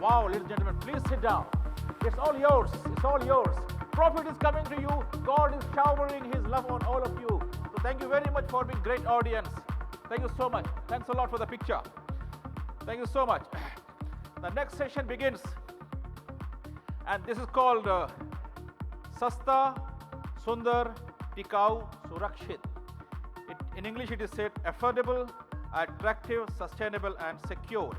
Wow, ladies and gentlemen, please sit down. It's all yours. It's all yours. Profit is coming to you. God is showering His love on all of you. So thank you very much for being great audience. Thank you so much. Thanks a lot for the picture. Thank you so much. The next session begins, and this is called Susta, Sundar, Tikau, Surakshith. In English, it is said affordable, attractive, sustainable, and secure.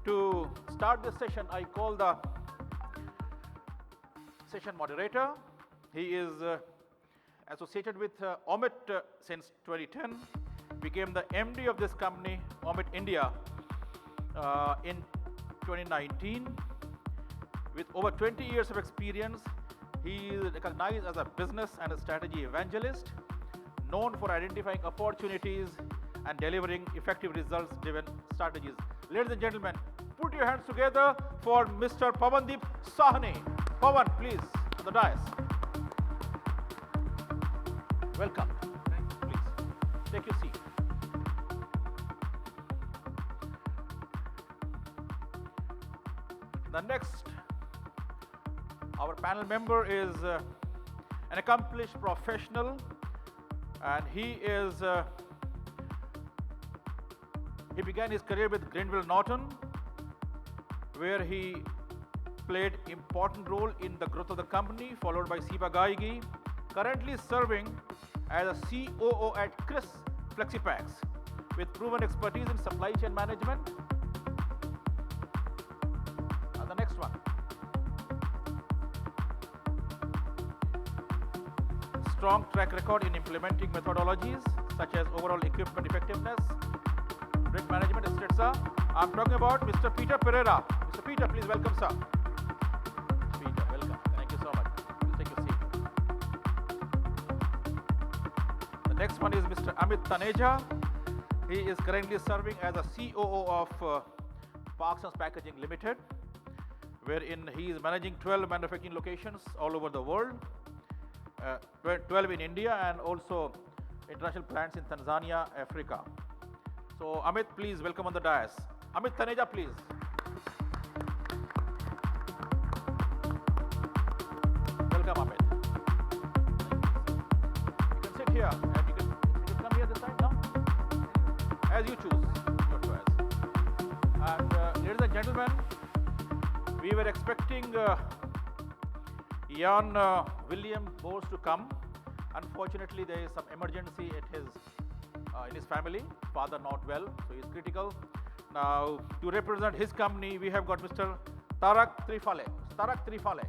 To start this session, I call the session moderator. He is associated with OMET since 2010, became the MD of this company, OMET India, in 2019. With over 20 years of experience, he is recognized as a business and a strategy evangelist, known for identifying opportunities and delivering effective results-driven strategies. Ladies and gentlemen, put your hands together for Mr. Pawandeep Sahni. Pawan, please, on the dais. Welcome. Please, take your seat. The next, our panel member is an accomplished professional, and he began his career with Greenville Norton, where he played important role in the growth of the company, followed by Siba Gaigi, currently serving as a COO at Kris Flexipacks, with proven expertise in supply chain management. The next one. Strong track record in implementing methodologies such as overall equipment effectiveness, risk management, etc. I'm talking about Mr. Peter Pereira. Mr. Peter, please welcome, sir. Peter, welcome. Thank you so much. Please take your seat. The next one is Mr. Amit Taneja. He is currently serving as a COO of Parksons Packaging Limited, wherein he is managing 12 manufacturing locations all over the world, 12 in India, and also international plants in Tanzania, Africa. So Amit, please welcome on the dais. Amit Taneja, please. Welcome, Amit. You can sit here, and you can come here this side now, as you choose, your choice. And ladies and gentlemen, we were expecting Willem Boers to come. Unfortunately, there is some emergency at in his family. Father not well, so he is critical. Now, to represent his company, we have got Mr. Tarak Trifale. Tarak Trifale.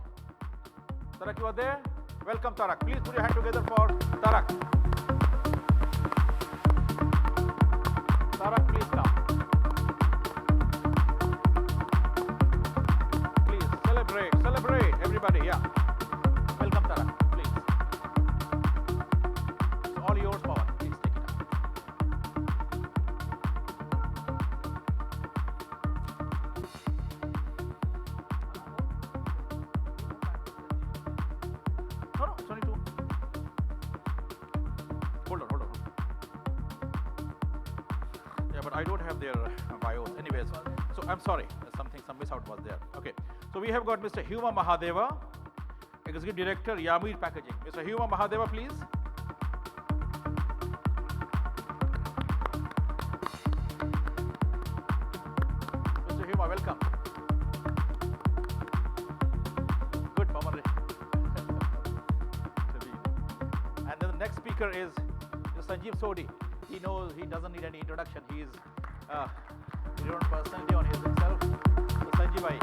Tarak, you are there? Welcome, Tarak. Please put your hand together for Tarak. Tarak, please come. Please celebrate, everybody. Yeah. Welcome, Tarak. Please. It's all yours, Pawan. Please take it up. No, it's only two. Hold on. Yeah, but I don't have their bios. Anyways, so I'm sorry. Some miss out was there. Okay. So we have got Mr. Hyuma Mahadevia, Executive Director, Yamir Packaging. Mr. Hyuma Mahadevia, please. Mr. Hyuma, welcome. Good, Pawan. And then the next speaker is Sanjeev Sondhi. He knows he doesn't need any introduction. He is his own personality on himself. So Sanjeev bhai.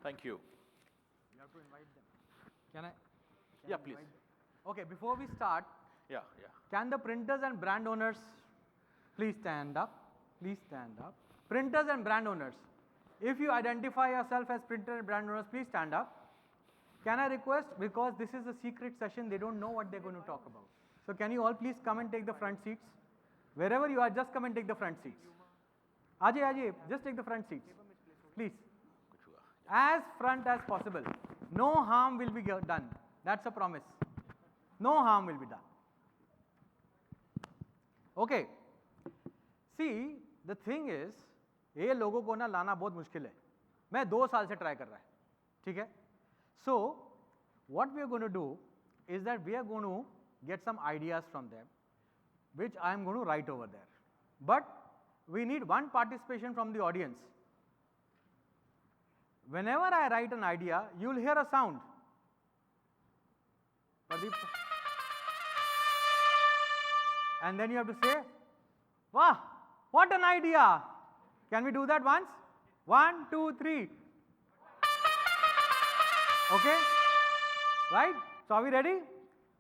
Thank you. You have to invite them. Can I Please. Okay, before we start, Yeah. can the printers and brand owners please stand up? Please stand up. Printers and brand owners, if you identify yourself as printer and brand owners, please stand up. Can I request, because this is a secret session, they don't know what they're going to talk about. So can you all please come and take the front seats? Wherever you are, just come and take the front seats. Ajay, just take the front seats. please. As front as possible. No harm will be done. That's a promise. No harm will be done. Okay. See, the thing is, ये लोगों को ना लाना बहुत मुश्किल है. मैं 2 साल से ट्राई कर रहा है. ठीक है? So, what we are going to do is that we are going to get some ideas from them, which I am going to write over there. But we need one participation from the audience. Whenever I write an idea, you will hear a sound. And then you have to say, wow, what an idea. Can we do that once? 1, 2, 3. Okay? Right? So are we ready?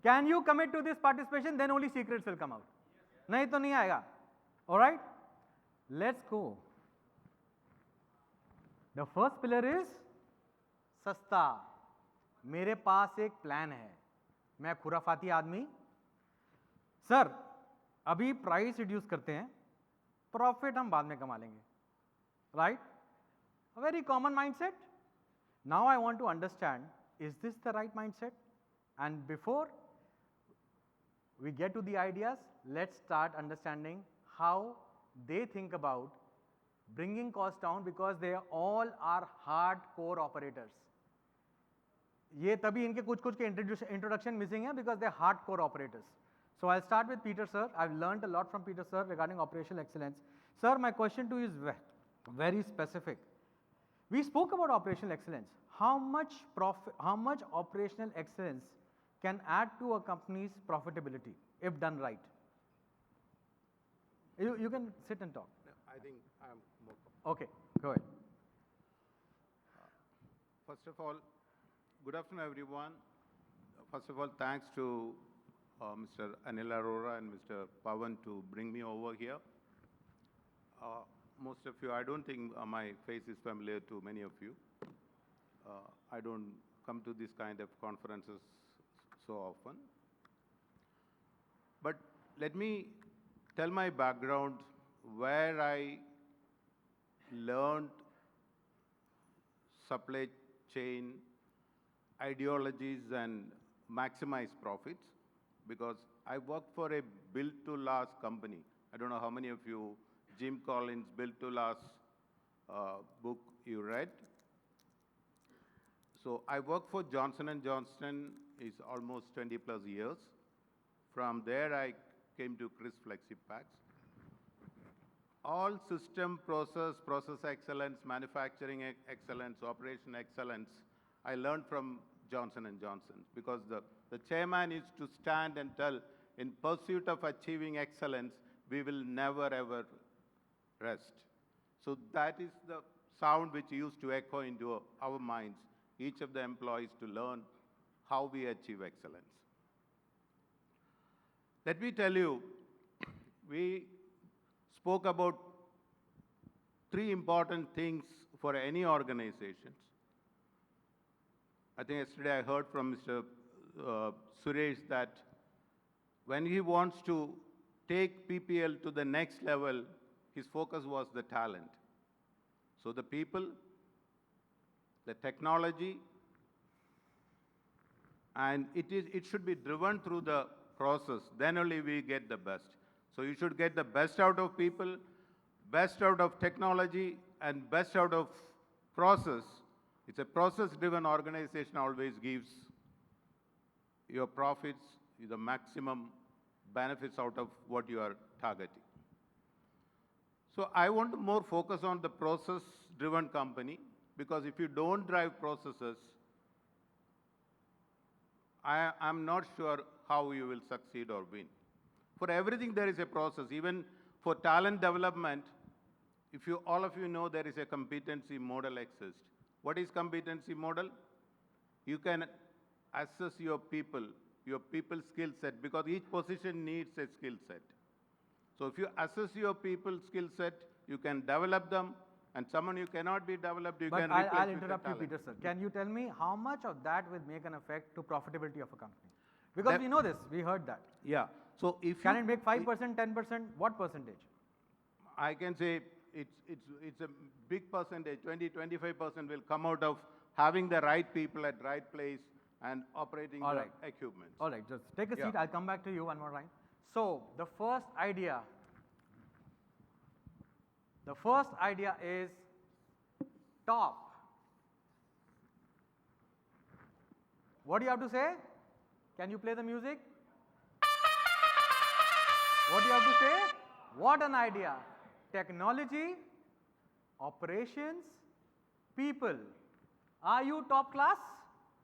Can you commit to this participation? Then only secrets will come out. नहीं तो नहीं आएगा. All right? Let's go. The first pillar is सस्ता. मेरे पास एक plan है. मैं खुराफाती आदमी. सर, अभी प्राइस रिड्यूस करते हैं, प्रॉफिट हम बाद में कमा लेंगे. Right? A very common mindset. Now I want to understand, is this the right mindset? And before we get to the ideas, let's start understanding how they think about bringing costs down, because they all are hardcore operators. ये तभी इनके कुछ के introduction missing है, because they are hardcore operators. So I'll start with Peter sir. I've learned a lot from Peter sir regarding operational excellence. Sir, my question to you is very specific. We spoke about operational excellence. How much operational excellence can add to a company's profitability if done right? You can sit and talk. No, I think I'm more. Okay, go ahead. First of all, good afternoon, everyone. First of all, thanks to Mr. Anil Arora and Mr. Pawan to bring me over here. Most of you, I don't think my face is familiar to many of you. I don't come to this kind of conferences so often. But let me tell my background, where I learned supply chain ideologies and maximize profits, because I worked for a build-to-last company. I don't know how many of you Jim Collins' build-to-last book you read. So I worked for Johnson & Johnson is almost 20 plus years. From there I came to Kris Flexipacks. All system process excellence, manufacturing excellence, operation excellence, I learned from Johnson & Johnson, because the chairman used to stand and tell, in pursuit of achieving excellence, we will never ever rest. So that is the sound which used to echo into our minds, each of the employees, to learn how we achieve excellence. Let me tell you, we spoke about 3 important things for any organization. I think yesterday I heard from Mr. Suresh that when he wants to take PPL to the next level, his focus was the talent. So the people, the technology, and it should be driven through the process. Then only we get the best. So you should get the best out of people, best out of technology, and best out of process. It's a process-driven organization, always gives your profits, the maximum benefits out of what you are targeting. So I want to more focus on the process-driven company, because if you don't drive processes, I'm not sure how you will succeed or win. For everything there is a process. Even for talent development, all of you know, there is a competency model exists. What is competency model? You can assess your people skill set, because each position needs a skill set. So if you assess your people skill set, you can develop them, and someone you cannot be developed, you can replace. I'll interrupt you, Peter sir. Can you tell me how much of that will make an effect to profitability of a company? Because we know this, we heard that. Yeah. So if can it make 5%, 10%? What percentage? I can say it's a big percentage, 20-25% will come out of having the right people at right place and operating All the right. equipment. All right, just take a Yeah. seat. I'll come back to you one more time. So the first idea is top. What do you have to say? Can you play the music? What do you have to say? What an idea. Technology, operations, people. Are you top class?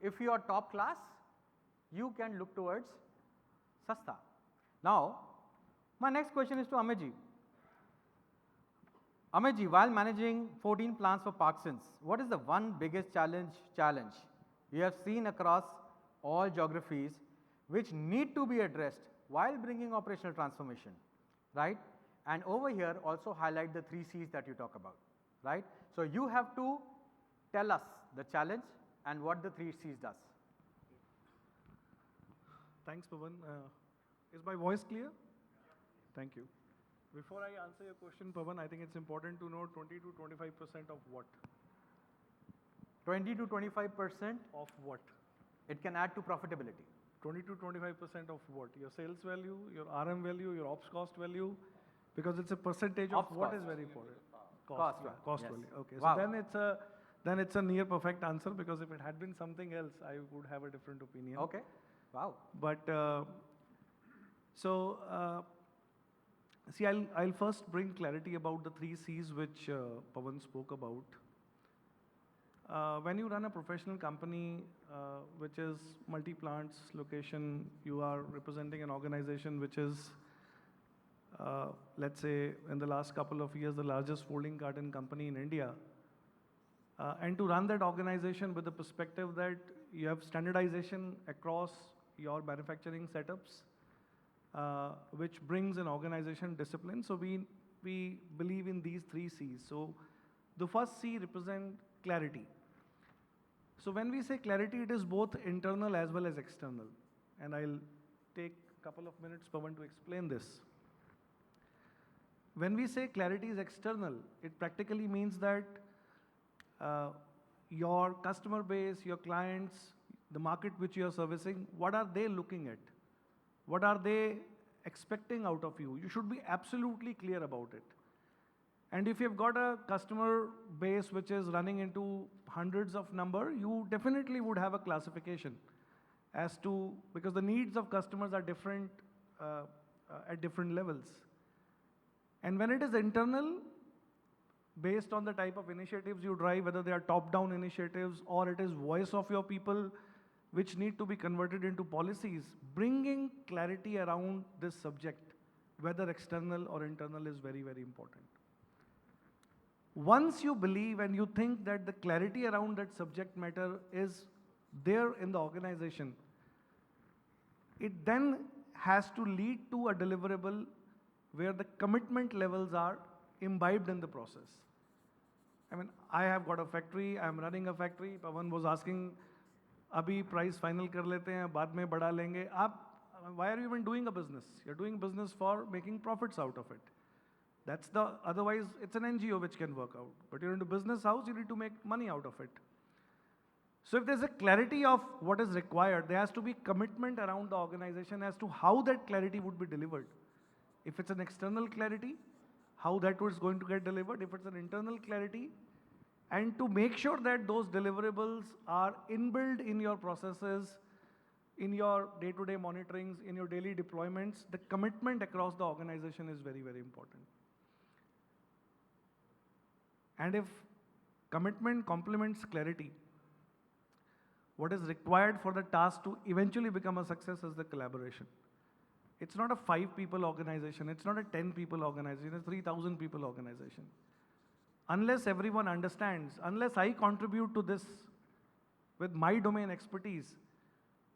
If you are top class, you can look towards Susta. Now, my next question is to Amitji. Amitji, while managing 14 plants for Parksons, what is the one biggest challenge you have seen across all geographies which need to be addressed while bringing operational transformation, right? And over here also highlight the 3 C's that you talk about, right? So you have to tell us the challenge and what the 3 C's does. Thanks, Pawan. Is my voice clear? Thank you. Before I answer your question, Pawan, I think it's important to know 20 to 25% of what? 20 to 25%, Of what? it can add to profitability. 20 to 25% of what? Your sales value, your RM value, your ops cost value? Because it's a percentage of Ops what cost. is very important. Cost yeah, value, cost yes. value. Okay, Wow. so then it's a near perfect answer, because if it had been something else, I would have a different opinion. Okay, wow. But see, I'll first bring clarity about the 3 C's which Pawan spoke about. When you run a professional company which is multi-plants location, you are representing an organization which is, let's say, in the last couple of years, the largest folding carton company in India. And to run that organization with the perspective that you have standardization across your manufacturing setups, which brings an organization discipline. So we believe in these 3 C's. So the first C represent clarity. So when we say clarity, it is both internal as well as external. And I'll take a couple of minutes, Pawan, to explain this. When we say clarity is external, it practically means that your customer base, your clients, the market which you are servicing, what are they looking at? What are they expecting out of you? You should be absolutely clear about it. And if you've got a customer base which is running into hundreds of number, you definitely would have a classification as to, because the needs of customers are different at different levels. And when it is internal, based on the type of initiatives you drive, whether they are top-down initiatives or it is voice of your people, which need to be converted into policies, bringing clarity around this subject, whether external or internal, is very, very important. Once you believe and you think that the clarity around that subject matter is there in the organization, it then has to lead to a deliverable where the commitment levels are imbibed in the process. I mean, I have got a factory, I am running a factory. Pawan was asking, abhi price final kar lete hain, baad mein bada lenge. Why are you even doing a business? You're doing business for making profits out of it. Otherwise it's an NGO which can work out. But you're into business house, you need to make money out of it. So if there's a clarity of what is required, there has to be commitment around the organization as to how that clarity would be delivered. If it's an external clarity, how that was going to get delivered. If it's an internal clarity, and to make sure that those deliverables are inbuilt in your processes, in your day-to-day monitorings, in your daily deployments, the commitment across the organization is very, very important. And if commitment complements clarity, what is required for the task to eventually become a success is the collaboration. It's not a 5-people organization, it's not a 10-people organization, it's a 3,000 people organization. Unless everyone understands, unless I contribute to this with my domain expertise,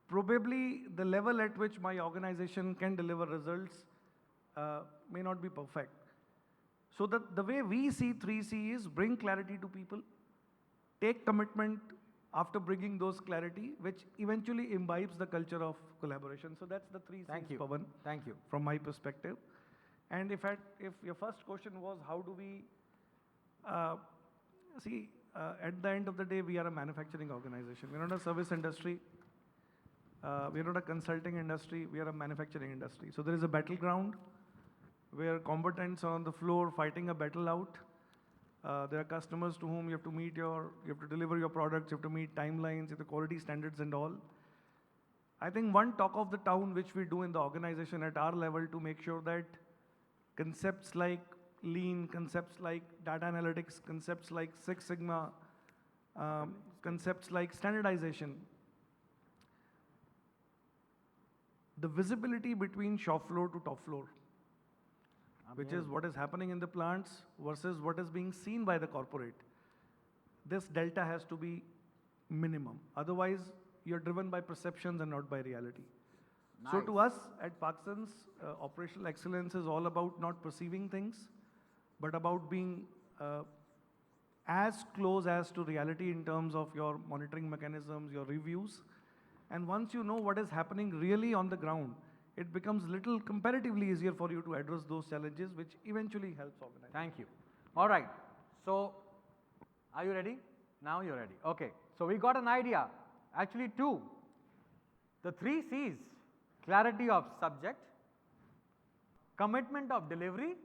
probably the level at which my organization can deliver results may not be perfect. So the way we see 3C is bring clarity to people, take commitment after bringing those clarity, which eventually imbibes the culture of collaboration. So that's the 3 C's, Pawan. Thank you. From my perspective. And if your first question was how do we Uh, See, at the end of the day, we are a manufacturing organization. We're not a service industry. We're not a consulting industry. We are a manufacturing industry. So there is a battleground where combatants are on the floor fighting a battle out. There are customers to whom you have to you have to deliver your products, you have to meet timelines, you have the quality standards and all. I think one talk of the town which we do in the organization at our level to make sure that concepts like lean, concepts like data analytics, concepts like Six Sigma, concepts like standardization, the visibility between shop floor to top floor, which is what is happening in the plants versus what is being seen by the corporate. This delta has to be minimum. Otherwise, you're driven by perceptions and not by reality. So to us at Parksons, operational excellence is all about not perceiving things, but about being as close as to reality in terms of your monitoring mechanisms, your reviews. And once you know what is happening really on the ground, it becomes little comparatively easier for you to address those challenges, which eventually helps organize. Thank you. All right. So, are you ready? Now you're ready. Okay. So, we got an idea. Actually, two. The 3 C's: clarity of subject, commitment of delivery,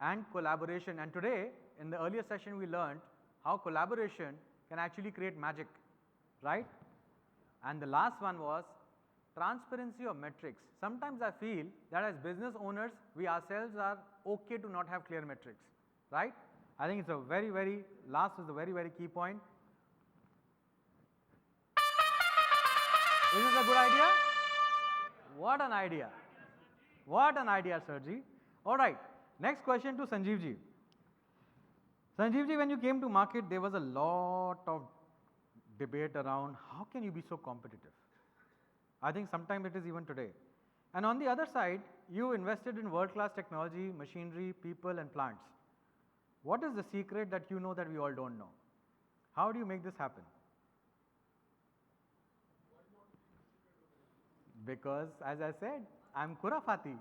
and collaboration. And today, in the earlier session, we learned how collaboration can actually create magic, right? And the last one was transparency of metrics. Sometimes I feel that as business owners, we ourselves are okay to not have clear metrics, right? I think it's a very last is a very key point. Is this a good idea? What an idea. What an idea, Sirji. All right. Next question to Sanjeev ji. Sanjeev ji, when you came to market, there was a lot of debate around how can you be so competitive. I think sometimes it is even today. And on the other side, you invested in world-class technology, machinery, people and plants. What is the secret that you know that we all don't know? How do you make this happen? Because, as I said, I'm Kurafati.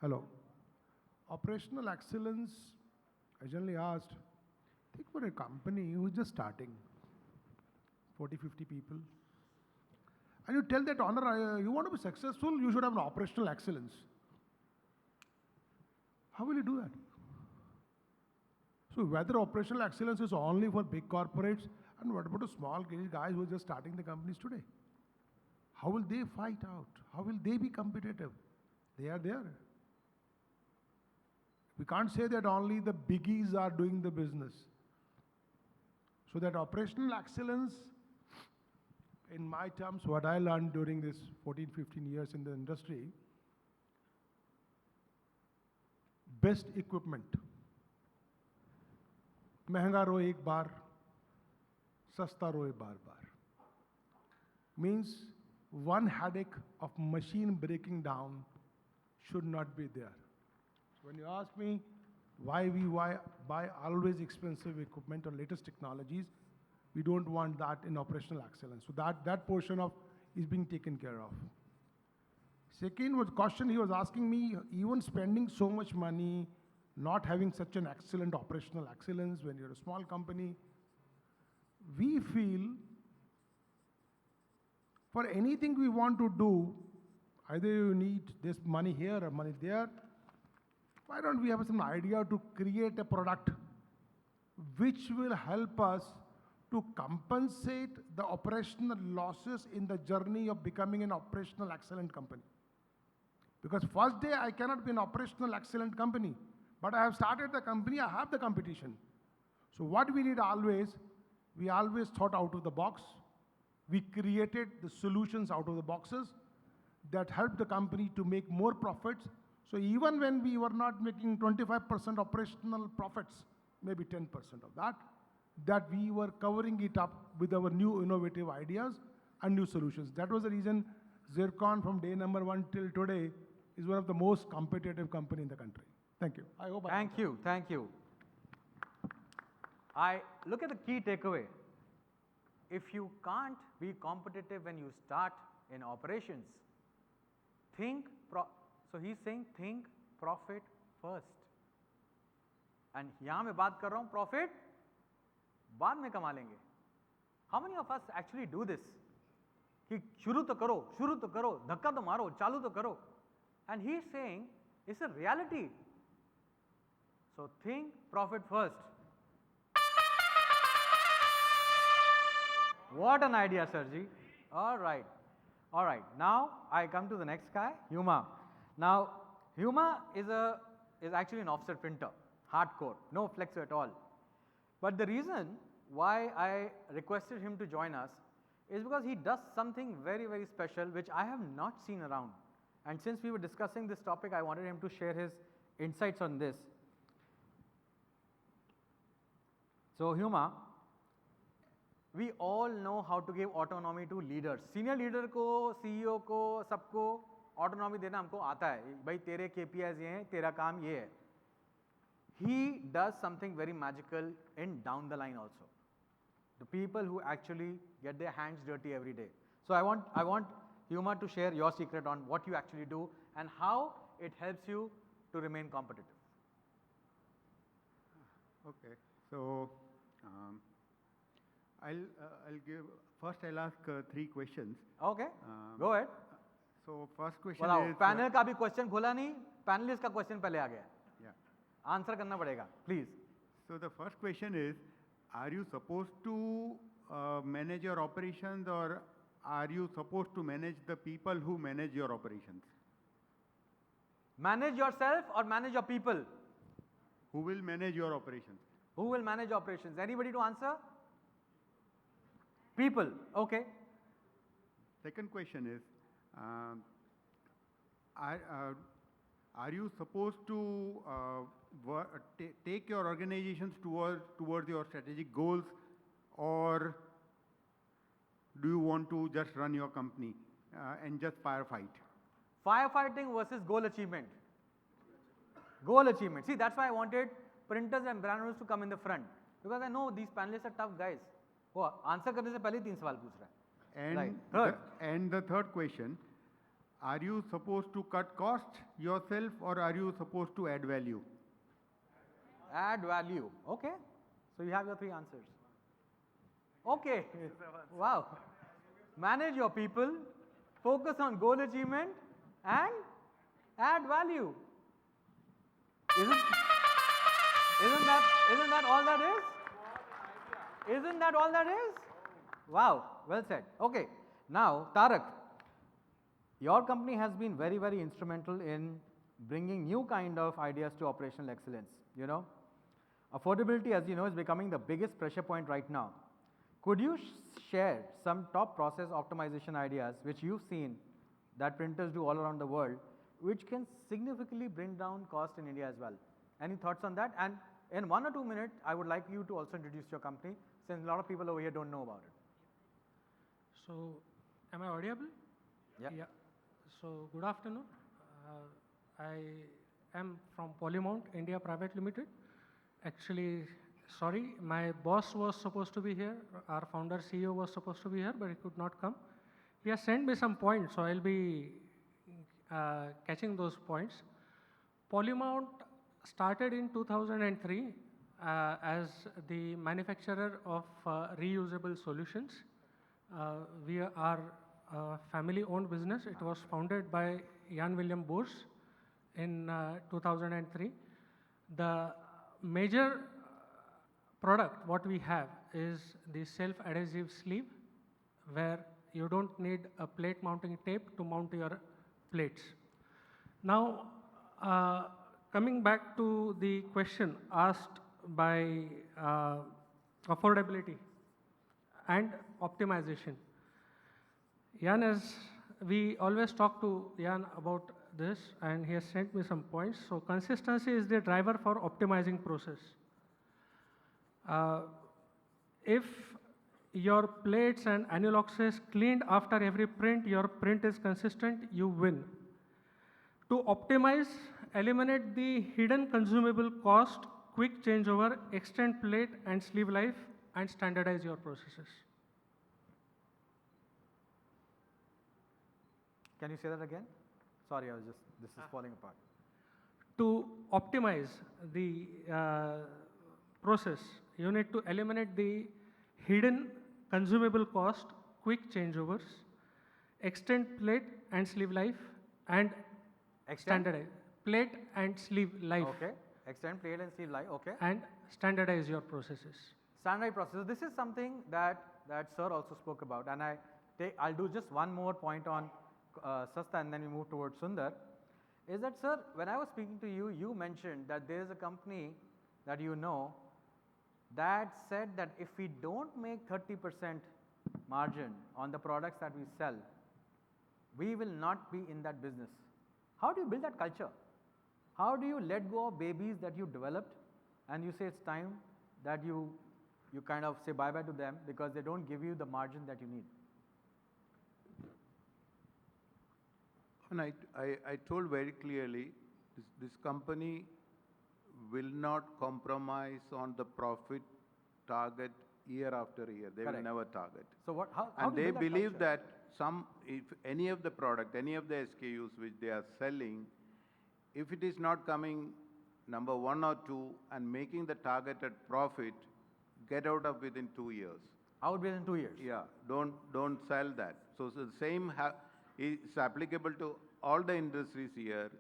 Hello. Operational excellence, I generally asked, think for a company who is just starting, 40, 50 people. And you tell that owner, you want to be successful, you should have an operational excellence. How will you do that? So whether operational excellence is only for big corporates, and what about the small guys who are just starting the companies today? How will they fight out? How will they be competitive? They are there. We can't say that only the biggies are doing the business. So that operational excellence, in my terms, what I learned during this 14, 15 years in the industry, best equipment. महंगा रो एक बार, सस्ता रो एक बार. Means one headache of machine breaking down should not be there. So when you ask me why we buy always expensive equipment or latest technologies, we don't want that in operational excellence. So that portion of is being taken care of. Second was question he was asking me, even spending so much money, not having such an excellent operational excellence when you're a small company, we feel for anything we want to do, either you need this money here or money there, why don't we have some idea to create a product which will help us to compensate the operational losses in the journey of becoming an operational excellent company. Because first day I cannot be an operational excellent company, but I have started the company, I have the competition. So what we need always, we always thought out of the box. We created the solutions out of the boxes that helped the company to make more profits. So even when we were not making 25% operational profits, maybe 10% of that we were covering it up with our new innovative ideas and new solutions. That was the reason Zircon from day number 1 till today is one of the most competitive company in the country. Thank you. I hope Thank you. I look at the key takeaway. If you can't be competitive when you start in operations, think so he's saying think profit first. And यहाँ मैं बात कर रहा हूँ profit बाद में कमा लेंगे. How many of us actually do this? कि शुरू तो करो, धक्का तो मारो, चालू तो करो. And he's saying it's a reality. So think profit first. What an idea, Sirji. All right. All right. Now I come to the next guy, Hyuma. Now Hyuma is actually an offset printer, hardcore, no flexo at all. But the reason why I requested him to join us is because he does something very, very special which I have not seen around. And since we were discussing this topic, I wanted him to share his insights on this. So Hyuma, we all know how to give autonomy to leaders. Senior leader को, CEO को, सबको autonomy देना हमको आता है. भाई तेरे KPIs ये हैं, तेरा काम ये है. He does something very magical in down the line also. The people who actually get their hands dirty every day. So I want Hyuma to share your secret on what you actually do and how it helps you to remain competitive. Okay, so I'll ask 3 questions. Okay, go ahead. So first question बताओ, is panel का भी question खोला नहीं, panelist का question पहले आ गया. yeah. Answer करना पड़ेगा, please. So the first question is, are you supposed to manage your operations, or are you supposed to manage the people who manage your operations? Manage yourself or manage your people? Who will manage your operations? Who will manage operations? Anybody to answer? People. Okay. Second question is, are you supposed to take your organizations towards your strategic goals, or do you want to just run your company and just firefight? Firefighting versus goal achievement. Goal achievement. See, that's why I wanted printers and brand owners to come in the front, because I know these panelists are tough guys. वो answer करने से पहले 3 सवाल पूछ रहा है. Right. And the third question, are you supposed to cut cost yourself, or are you supposed to add value? Add value. Okay. So you have your 3 answers. Okay. Wow. Manage your people, focus on goal achievement, and add value. Isn't that all that is? Isn't that all that is? Wow, well said. Okay, now Tarak, your company has been very, very instrumental in bringing new kind of ideas to operational excellence. You know, affordability, as you know, is becoming the biggest pressure point right now. Could you share some top process optimization ideas which you've seen that printers do all around the world, which can significantly bring down cost in India as well? Any thoughts on that? And in 1 or 2 minutes, I would like you to also introduce your company, since a lot of people over here don't know about it. So, am I audible? Yeah. Yeah. So, good afternoon. I am from Polymount India Pvt. Actually, sorry, my boss was supposed to be here. Our founder CEO was supposed to be here, but he could not come. He has sent me some points, so I'll be catching those points. Polymount started in 2003 as the manufacturer of reusable solutions. We are a family-owned business. It was founded by Willem Boers in 2003. The major product what we have is the self-adhesive sleeve, where you don't need a plate mounting tape to mount your plates. Now, coming back to the question asked by affordability and optimization. Jan, as we always talk to Jan about this, and he has sent me some points. So consistency is the driver for optimizing process. If your plates and annuloxes cleaned after every print, your print is consistent, you win. To optimize, eliminate the hidden consumable cost, quick changeover, extend plate and sleeve life, and standardize your processes. Can you say that again? Sorry, this is falling apart. To optimize the process, you need to eliminate the hidden consumable cost, quick changeovers, extend plate and sleeve life, and standardize plate and sleeve life, Okay. Extend plate and sleeve life. Okay. and standardize your processes. Standardized process. This is something that sir also spoke about, and I'll do just one more point on Susta, and then we move towards Sundar. Is that, sir, when I was speaking to you, you mentioned that there is a company that you know that said that if we don't make 30% margin on the products that we sell, we will not be in that business. How do you build that culture? How do you let go of babies that you developed and you say it's time that you kind of say bye-bye to them because they don't give you the margin that you need? And I told very clearly, this company will not compromise on the profit target year after year. They will Correct. never target. So how And do you they build that believe culture? that if any of the product, any of the SKUs which they are selling, if it is not coming number 1 or 2 and making the targeted profit, get out of within 2 years. Out within 2 years. Yeah, don't sell that. So the same is applicable to all the industries here.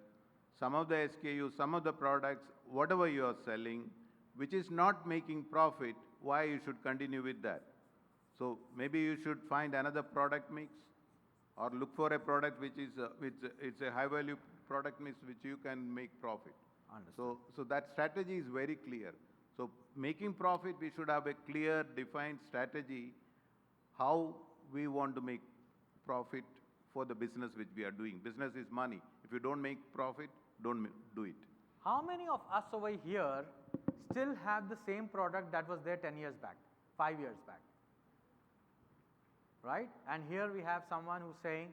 Some of the SKUs, some of the products, whatever you are selling, which is not making profit, why you should continue with that? So maybe you should find another product mix, or look for a product which is it's a high value product mix which you can make profit. Understood. So that strategy is very clear. So making profit, we should have a clear, defined strategy how we want to make profit for the business which we are doing. Business is money. If you don't make profit, don't do it. How many of us over here still have the same product that was there 10 years back, 5 years back? Right? And here we have someone who's saying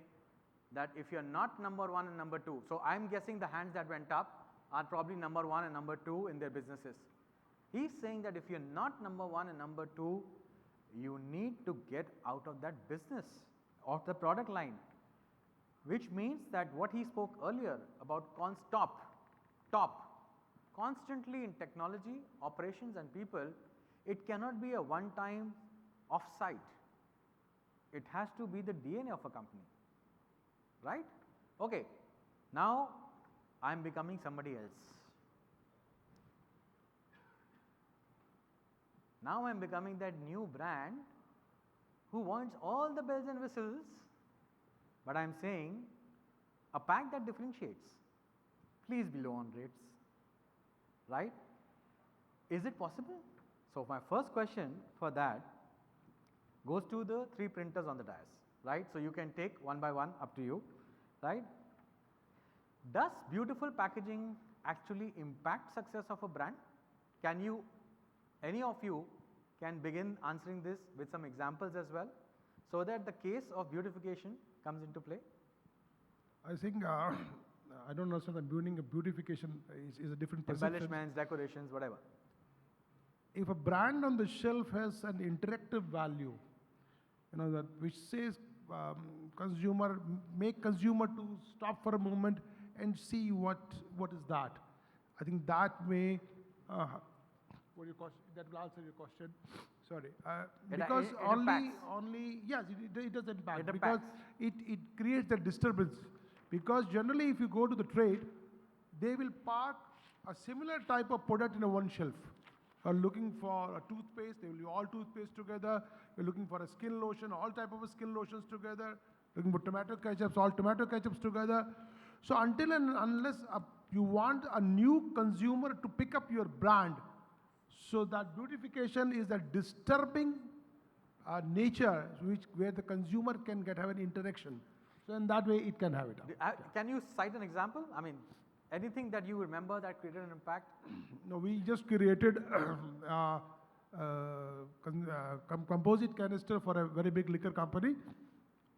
that if you're not number 1 and number 2, so I'm guessing the hands that went up are probably number 1 and number 2 in their businesses. He's saying that if you're not number 1 and number 2, you need to get out of that business, of the product line. Which means that what he spoke earlier about constantly in technology, operations and people, it cannot be a one-time off-site. It has to be the DNA of a company, right? Okay, now I'm becoming somebody else. Now I'm becoming that new brand who wants all the bells and whistles, but I'm saying a pack that differentiates. Please be low on rates, right? Is it possible? So my first question for that goes to the 3 printers on the dais, right? So you can take one by one, up to you, right? Does beautiful packaging actually impact success of a brand? Can you, any of you can begin answering this with some examples as well, so that the case of beautification comes into play? I think, I don't know, so the beautification is a different perception. Embellishments, decorations, whatever. If a brand on the shelf has an interactive value, that which says make consumer to stop for a moment and see what is that. I think that may, that will answer your question. Sorry, because it only yes, it does impact It because impacts. it creates a disturbance. Because generally, if you go to the trade, they will park a similar type of product in a one shelf. You're looking for a toothpaste, they will be all toothpaste together. You're looking for a skin lotion, all type of skin lotions together. Looking for tomato ketchups, all tomato ketchups together. So until and unless you want a new consumer to pick up your brand, so that beautification is a disturbing nature where the consumer can have an interaction. So in that way, it can have it. Can you cite an example? I mean, anything that you remember that created an impact? No, we just created composite canister for a very big liquor company,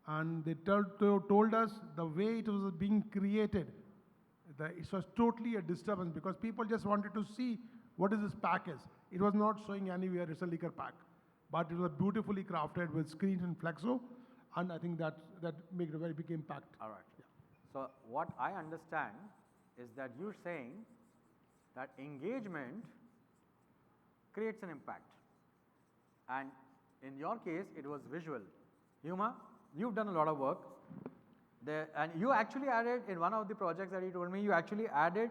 and they told us the way it was being created, it was totally a disturbance because people just wanted to see what is this pack is. It was not showing anywhere it's a liquor pack, but it was beautifully crafted with screens and flexo, and I think that made a very big impact. All right. So what I understand is that you're saying that engagement creates an impact. And in your case, it was visual. Hyuma, you've done a lot of work. And you actually added, in one of the projects that you told me, you actually added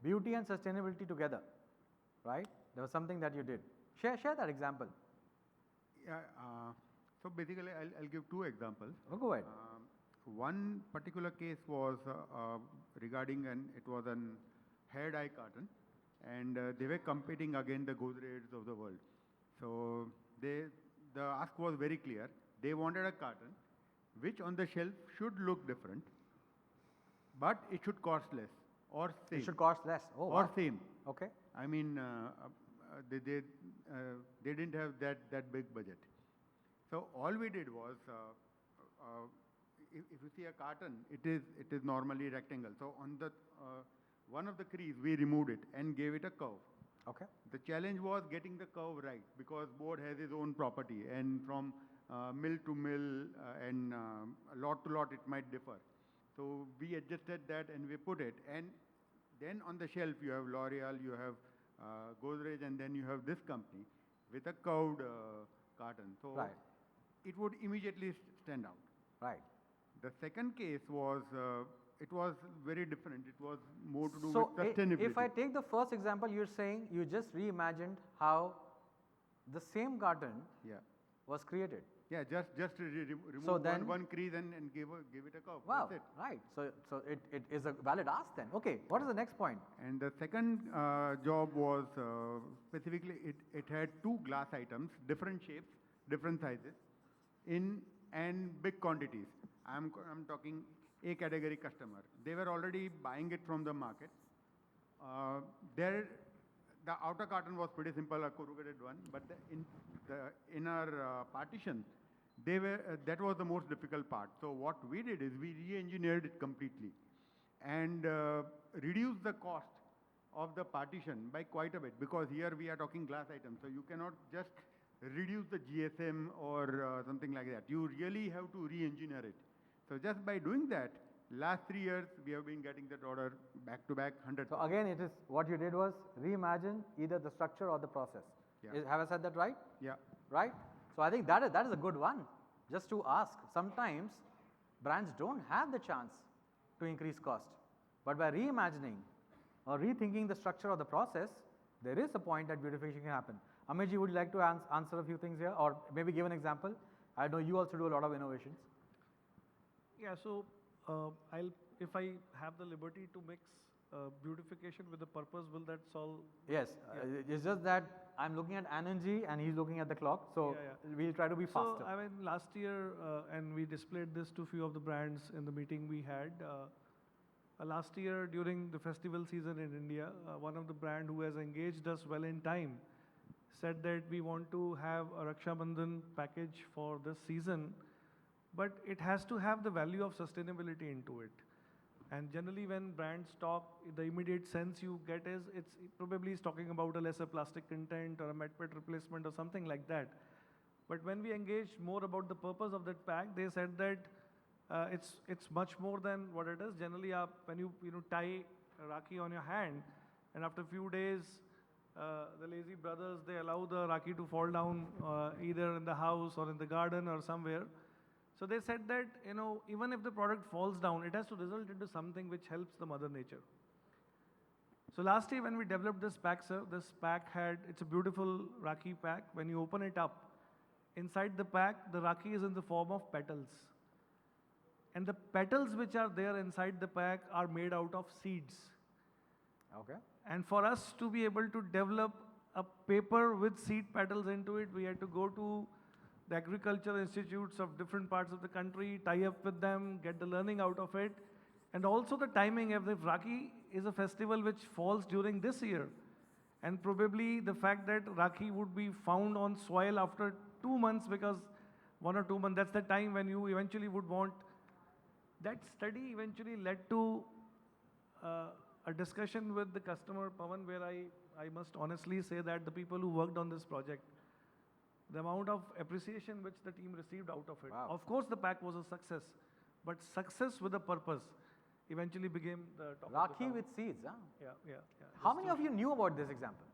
beauty and sustainability together, right? There was something that you did. Share that example. Yeah, so basically I'll give two examples. Oh, go ahead. One particular case was regarding it was an hair dye carton, and they were competing against the Godrej's of the world. So the ask was very clear. They wanted a carton which on the shelf should look different, but it should cost less or same. It should cost less. Oh, or wow. same. Okay. I mean, they didn't have that big budget. So all we did was, if you see a carton, it is normally rectangle. So on the one of the crease, we removed it and gave it a curve. Okay. The challenge was getting the curve right, because board has its own property, and from mill to mill and lot to lot it might differ. So we adjusted that and we put it, and then on the shelf you have L'Oreal, you have Godrej, and then you have this company with a curved carton. So right. it would immediately stand out. Right. The second case was, it was very different. It was more to do So with sustainability. if I take the first example, you're saying you just reimagined how the same carton Yeah. was created. Yeah, just remove So then- one crease and give it a curve. Wow. That's it. Right. So it is a valid ask then. Okay. What is the next point? And the second job was specifically it had two glass items, different shapes, different sizes, and big quantities. I'm talking A category customer. They were already buying it from the market. The outer carton was pretty simple, a corrugated one, but the inner partition, that was the most difficult part. So what we did is we re-engineered it completely and reduced the cost of the partition by quite a bit, because here we are talking glass items, so you cannot just reduce the GSM or something like that. You really have to re-engineer it. So just by doing that, last 3 years we have been getting that order back to back 100%. So again, it is what you did was reimagine either the structure or the process. Yeah. Have I said that right? Yeah. Right? So I think that is a good one. Just to ask, sometimes brands don't have the chance to increase cost, but by reimagining or rethinking the structure of the process, there is a point that beautification can happen. Amitji, would you like to answer a few things here, or maybe give an example? I know you also do a lot of innovations. Yeah, so if I have the liberty to mix beautification with the purpose, will that solve? Yes, it's just that I'm looking at Anandji and he's looking at the clock, so we'll try to be faster. So I mean, last year, and we displayed this to a few of the brands in the meeting we had. Last year during the festival season in India, one of the brand who has engaged us well in time said that we want to have a Raksha Bandhan package for this season, but it has to have the value of sustainability into it. And generally when brands talk, the immediate sense you get is it's probably is talking about a lesser plastic content or a PET replacement or something like that. But when we engaged more about the purpose of that pack, they said that it's much more than what it is. Generally, when you tie a Rakhi on your hand, and after a few days, the lazy brothers, they allow the Rakhi to fall down either in the house or in the garden or somewhere. So they said that, even if the product falls down, it has to result into something which helps the mother nature. So last year when we developed this pack, sir, this pack it's a beautiful Rakhi pack. When you open it up, inside the pack, the Rakhi is in the form of petals. And the petals which are there inside the pack are made out of seeds. Okay. And for us to be able to develop a paper with seed petals into it, we had to go to the agriculture institutes of different parts of the country, tie up with them, get the learning out of it. And also the timing, if Rakhi is a festival which falls during this year, and probably the fact that Rakhi would be found on soil after 2 months, because 1 or 2 months, that's the time when you eventually would want. That study eventually led to a discussion with the customer, Pawan, where I must honestly say that the people who worked on this project, the amount of appreciation which the team received out of it. Wow. Of course, the pack was a success, but success with a purpose. eventually became the top of the Rakhi town. with seeds, huh? Yeah, yeah, yeah. How many of you knew about this example?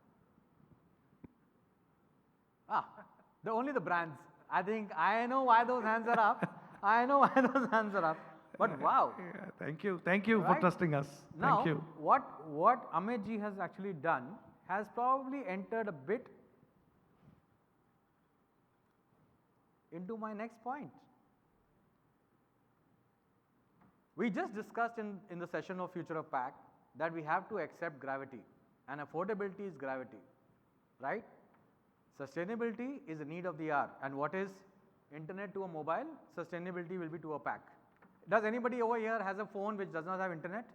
Only the brands. I think I know why those hands are up. I know why those hands are up. But wow. Yeah, thank you. Thank you for Right? trusting us. Now, Thank you. what Amit ji has actually done has probably entered a bit into my next point. We just discussed in the session of Future of Pack that we have to accept gravity, and affordability is gravity, right? Sustainability is the need of the hour, and what is internet to a mobile? Sustainability will be to a pack. Does anybody over here has a phone which does not have internet?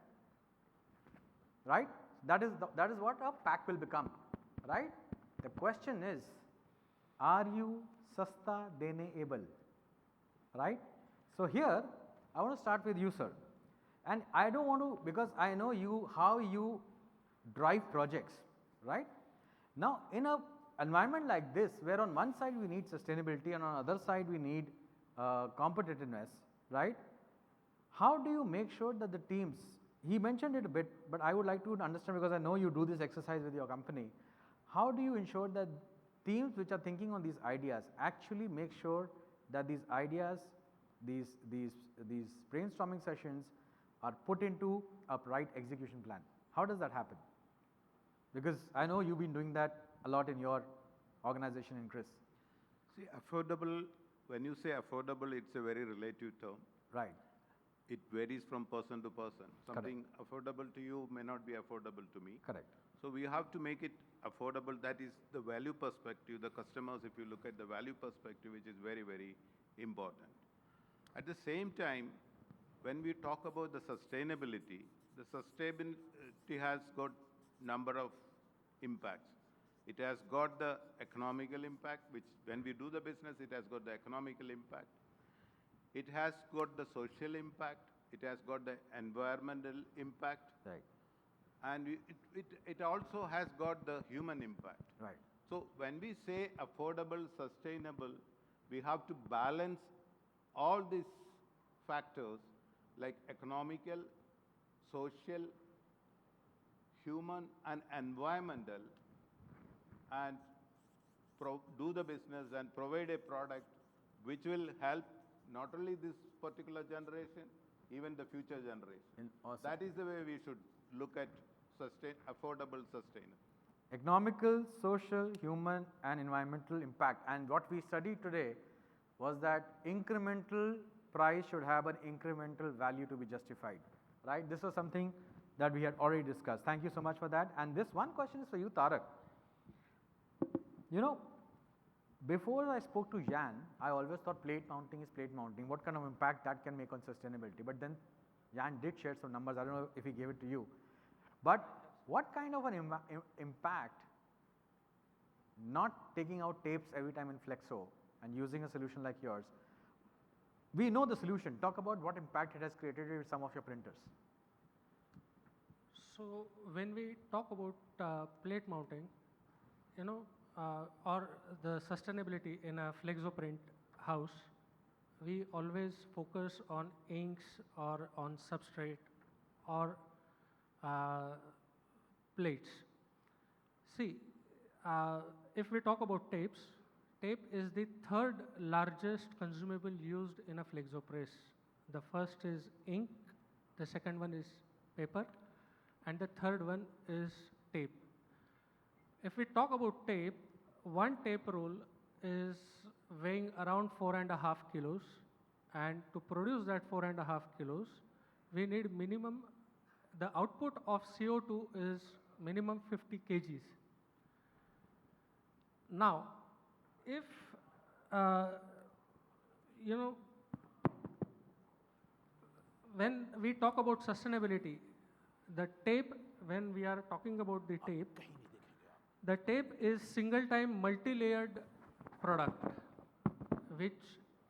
Right? That is what a pack will become, right? The question is, are you Susta dene able? Right? So here, I want to start with you, sir. And I don't want to, because I know you, how you drive projects, right? Now, in a environment like this, where on one side we need sustainability and on the other side we need competitiveness, right? How do you make sure that the teams, he mentioned it a bit, but I would like to understand, because I know you do this exercise with your company. How do you ensure that teams which are thinking on these ideas actually make sure that these ideas, these brainstorming sessions are put into a right execution plan? How does that happen? Because I know you've been doing that a lot in your organization in Kris. See, affordable, when you say affordable, it's a very relative term. Right. It varies from person to person. Something affordable to you may not be affordable to me. Correct. So we have to make it affordable. That is the value perspective. The customers, if you look at the value perspective, which is very, very important. At the same time, when we talk about the sustainability has got number of impacts. It has got the economical impact, which when we do the business, it has got the economical impact. It has got the social impact. It has got the environmental impact. Right. And it also has got the human impact. Right. So when we say affordable, sustainable, we have to balance all these factors like economical, social, human and environmental, and do the business and provide a product which will help not only this particular generation, even the future generation. Awesome. That is the way we should look at affordable, sustainable. Economical, social, human and environmental impact. And what we studied today was that incremental price should have an incremental value to be justified. Right? This was something that we had already discussed. Thank you so much for that. And this one question is for you, Tarak. You know, before I spoke to Jan, I always thought plate mounting is plate mounting. What kind of impact that can make on sustainability? But then Jan did share some numbers. I don't know if he gave it to you. But what kind of an impact not taking out tapes every time in Flexo and using a solution like yours? We know the solution. Talk about what impact it has created with some of your printers. So when we talk about plate mounting, you know, or the sustainability in a Flexo print house, we always focus on inks or on substrate or plates. See, if we talk about tapes, tape is the third largest consumable used in a Flexo press. The first is ink, the second one is paper, and the third one is tape. If we talk about tape, one tape roll is weighing around 4.5 kilos, and to produce that 4.5 kilos, we need minimum, the output of CO2 is minimum 50 kgs. Now, if, you know, when we talk about sustainability, the tape, when we are talking about the tape is single-time multi-layered product, which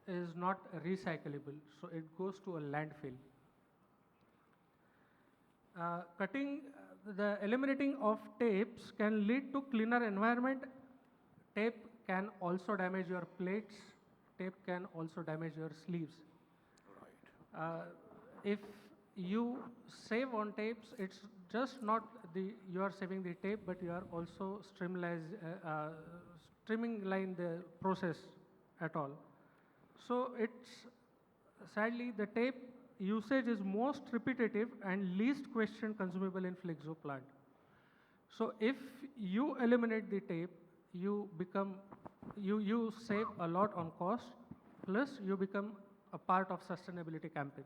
is not recyclable, so it goes to a landfill. Eliminating of tapes can lead to cleaner environment. Tape can also damage your plates. Tape can also damage your sleeves. If you save on tapes, it's just not you are saving the tape, but you are also streamline the process at all. So it's sadly the tape usage is most repetitive and least question consumable in Flexo plant. So if you eliminate the tape, you save a lot on cost, plus you become a part of sustainability campaign.